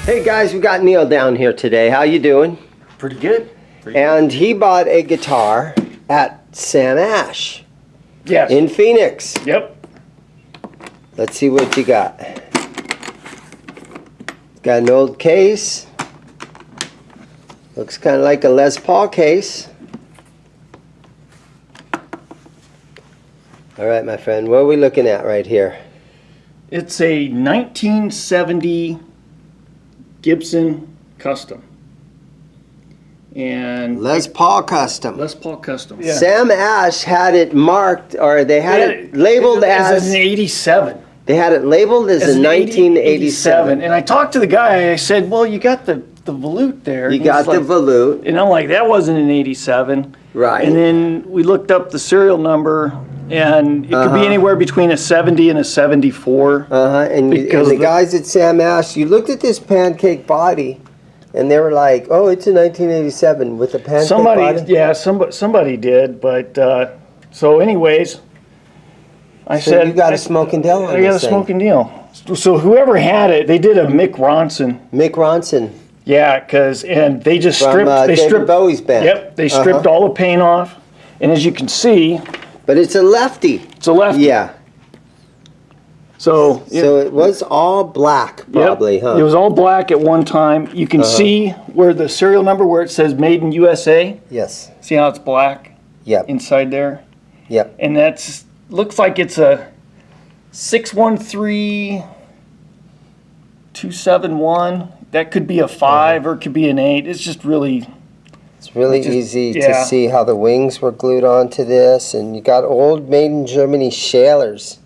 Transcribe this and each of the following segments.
Hey guys, we got Neal down here today. How you doing? Pretty good. And he bought a guitar at Sam Ash. Yes. In Phoenix. Yep. Let's see what you got. Got an old case. Looks kind of like a Les Paul case. All right, my friend, what are we looking at right here? It's a 1970 Gibson Custom. And Les Paul Custom. Les Paul Custom. Yeah. Sam Ash had it marked, or they had it labeled as an 87. They had it labeled as a 1987. And I talked to the guy. I said, "Well, you got the volute there." You got the volute. And I'm like, "That wasn't an 87." Right. And then we looked up the serial number, and it could be anywhere between a 70 and a 74. And the guys at Sam Ash, you looked at this pancake body, and they were like, "Oh, it's a 1987 with a pancake body." Yeah, somebody did. But so, anyways, I said you got a smoking deal on I got a smoking deal. So whoever had it, they did a Mick Ronson. Mick Ronson. Yeah, and they just stripped. They stripped Bowie's band. Yep, they stripped all the paint off, and as you can see, but it's a lefty. It's a lefty. Yeah. So it was all black, probably, huh? It was all black at one time. You can see where the serial number, where it says "Made in USA." Yes. See how it's black? Yep. Inside there. Yep. And that's looks like it's a 613271. That could be a 5 or it could be an 8. It's just really. It's really easy to see how the wings were glued onto this, and you got old made in Germany Shalers.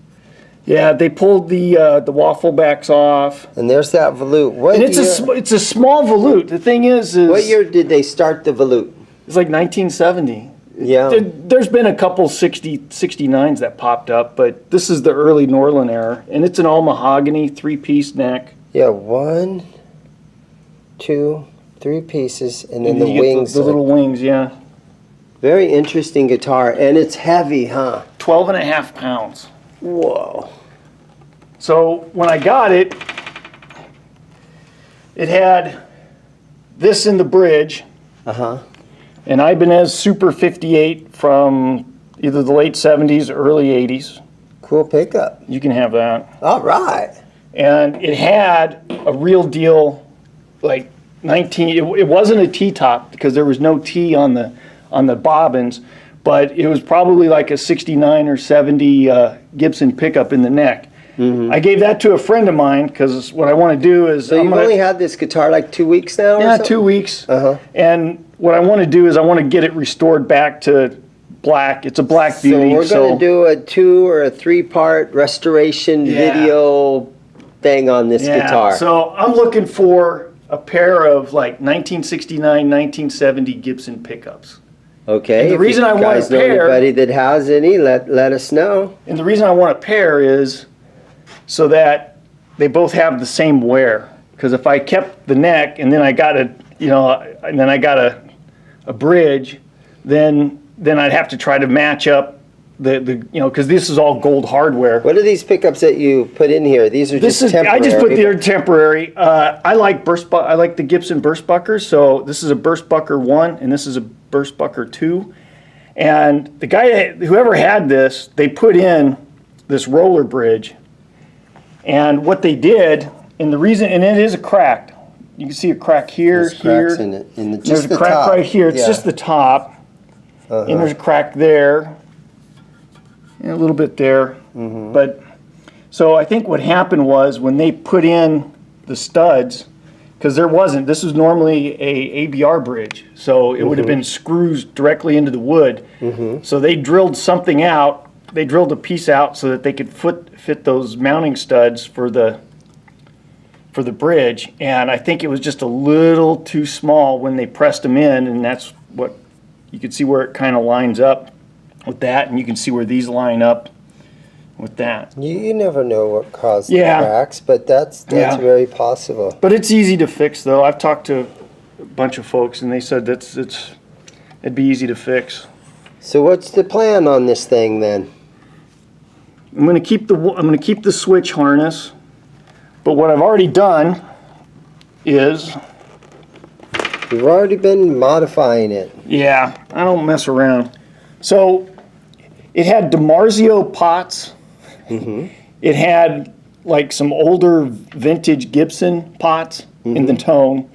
Yeah, they pulled the waffle backs off. And there's that volute. It's a small volute. The thing is what year did they start the volute? It's like 1970. Yeah. There's been a couple 69s that popped up, but this is the early Norland era, and it's an all mahogany 3-piece neck. Yeah, 1, 2, 3 pieces, and then the you wings. The little wings, yeah. Very interesting guitar, and it's heavy, huh? 12.5 pounds. Whoa. So when I got it, it had this in the bridge. An Ibanez Super 58 from either the late 70s or early 80s. Cool pickup. You can have that. All right. And it had a real deal, like it wasn't a T-top because there was no T on the bobbins, but it was probably like a 69 or 70 Gibson pickup in the neck. I gave that to a friend of mine because what I want to do is... So you've only had this guitar like 2 weeks now? Yeah, 2 weeks. And what I want to do is I want to get it restored back to black. It's a black beauty. So we're going to do a 2 or a 3-part restoration video thing on this guitar. So I'm looking for a pair of like 1969, 1970 Gibson pickups. Okay. And the reason I want a pair... Anybody that has any, let us know. And the reason I want a pair is so that they both have the same wear. Because if I kept the neck and then I got a bridge, then I'd have to try to match up because this is all gold hardware. What are these pickups that you put in here? These are temporary. I just put they're temporary. I like the Gibson Burstbuckers. So this is a Burstbucker 1 and this is a Burstbucker 2. And the guy, whoever had this, they put in this roller bridge. And what they did, and it is a crack. You can see a crack here, There's cracks in it. There's a crack right here. It's just the top. And there's a crack there. And a little bit there. But so I think what happened was when they put in the studs, because this was normally a ABR bridge. So it would have been screws directly into the wood. So they drilled something out. They drilled a piece out so that they could fit those mounting studs for the bridge, and I think it was just a little too small when they pressed them in, and that's what you could see where it kind of lines up with that, and you can see where these line up with that. You never know what caused the cracks, but that's very possible. But it's easy to fix, though. I've talked to a bunch of folks, and they said it'd be easy to fix. So what's the plan on this thing then? I'm going to keep the switch harness, but what I've already done is... You've already been modifying it. Yeah, I don't mess around. So it had DiMarzio pots. It had like some older vintage Gibson pots in the tone.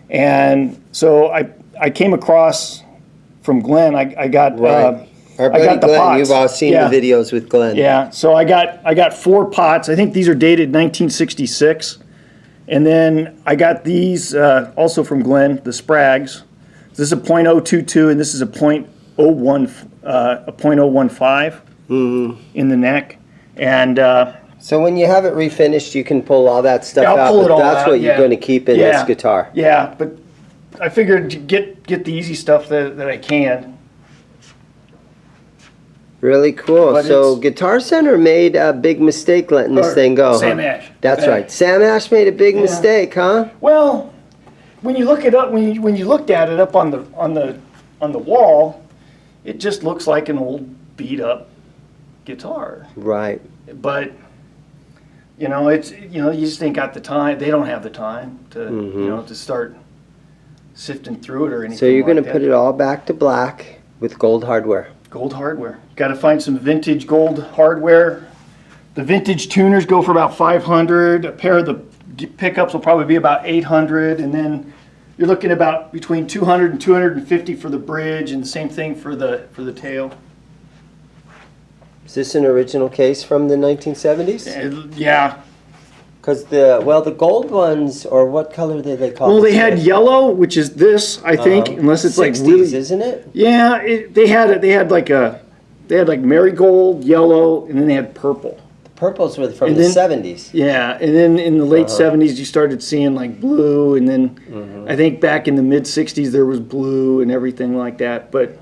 And so I came across from Glenn, I got Right. Our buddy I got the Glenn, pots. you've all seen the videos with Glenn. Yeah, so I got 4 pots. I think these are dated 1966. And then I got these also from Glenn, the Spragues. This is a .022 and this is a .015 in the neck. And so when you have it refinished, you can pull all that stuff I'll out, pull it but all that's out, what you're going to keep in this guitar. Yeah, but I figured to get the easy stuff that I can. Really cool. But So Guitar Center made a big mistake letting this thing go. Sam huh? Ash. That's right. Sam Ash made a big mistake, huh? Well, when you look it up, when you looked at it up on the wall, it just looks like an old beat up guitar. Right. But you know, you just ain't got the time. They don't have the time to to start sifting through it or anything. So you're going to like put that. it all back to black with gold hardware. Gold hardware. Got to find some vintage gold hardware. The vintage tuners go for about 500. A pair of the pickups will probably be about 800, and then you're looking about between 200 and 250 for the bridge, and the same thing for the tail. Is this an original case from the 1970s? Yeah. Because the gold ones, or what color did they call? Well, they had yellow, which is this, I think, unless it's 60s, like really. isn't it? Yeah, they had like marigold, yellow, and then they had purple. The purples were from And the then- 70s. Yeah, and then in the late 70s, you started seeing like blue, and then I think back in the mid 60s there was blue and everything like that. But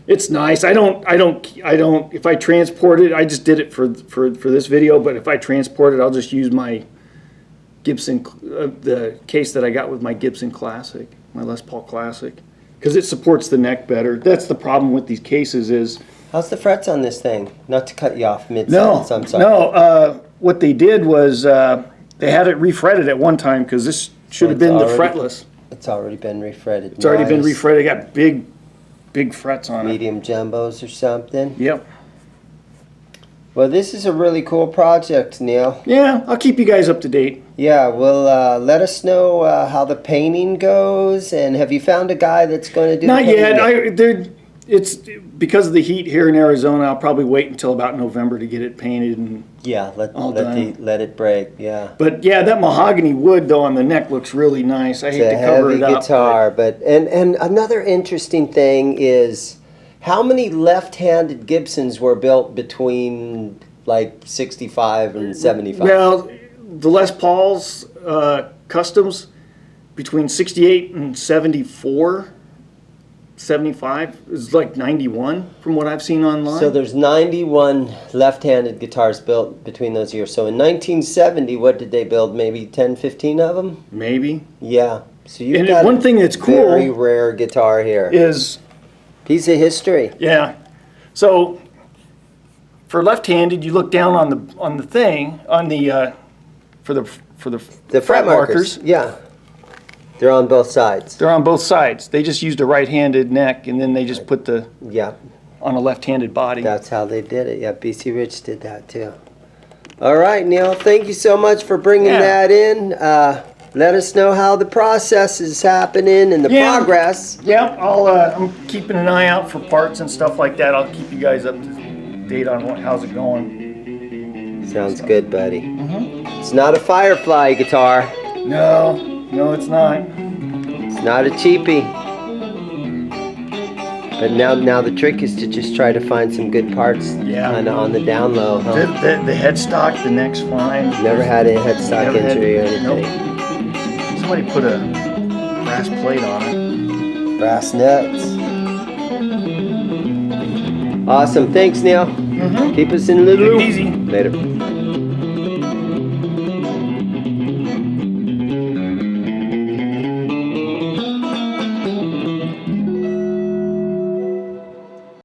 it's nice. I don't. If I transport it, I just did it for this video. But if I transport it, I'll just use my Gibson, the case that I got with my Gibson Classic, my Les Paul Classic, because it supports the neck better. That's the problem with these cases is. How's the frets on this thing? Not to cut you off No, mid-sentence, I'm sorry. no. What they did was they had it refretted at one time because this should have been the fretless. It's already been refretted. It's already been refretted. Got big frets on it. Medium jumbos or something. Yep. Well, this is a really cool project, Neal. Yeah, I'll keep you guys up to date. Yeah, well, let us know how the painting goes, and have you found a guy that's going to do Not the painting? yet. It's because of the heat here in Arizona. I'll probably wait until about November to get it painted and. Yeah, All done. let it break, yeah. But yeah, that mahogany wood though on the neck looks really nice. I hate It's to a cover heavy it up. guitar, but and another interesting thing is how many left-handed Gibsons were built between like 65 and 75? Well, the Les Pauls customs between 68 and 74, 75 is like 91 from what I've seen online. So there's 91 left-handed guitars built between those years. So in 1970, what did they build? Maybe 10, 15 of them? Maybe. Yeah. So you've And got one thing that's cool very rare guitar here. is, Piece of history. yeah. So for left-handed, you look down on the thing on the for the The fret markers. Yeah. They're on both sides. They're on both sides. They just used a right-handed neck, and then they just put the Yeah. on a left-handed body. That's how they did it. Yeah, BC Rich did that too. All right, Neal, thank you so much for bringing that in. Let us know how the process is happening and the progress. Yeah, I'm keeping an eye out for parts and stuff like that. I'll keep you guys up to date on how's it going. Sounds good, buddy. It's not a Firefly guitar. No, it's not. It's not a cheapie. But now the trick is to just try to find some good parts kind of on the down low, huh? The headstock, the neck's fine. Never had a headstock injury or anything. Nope. Somebody put a brass plate on it. Brass nuts. Awesome. Thanks, Neal. Keep us in the loop. Take it easy. Later.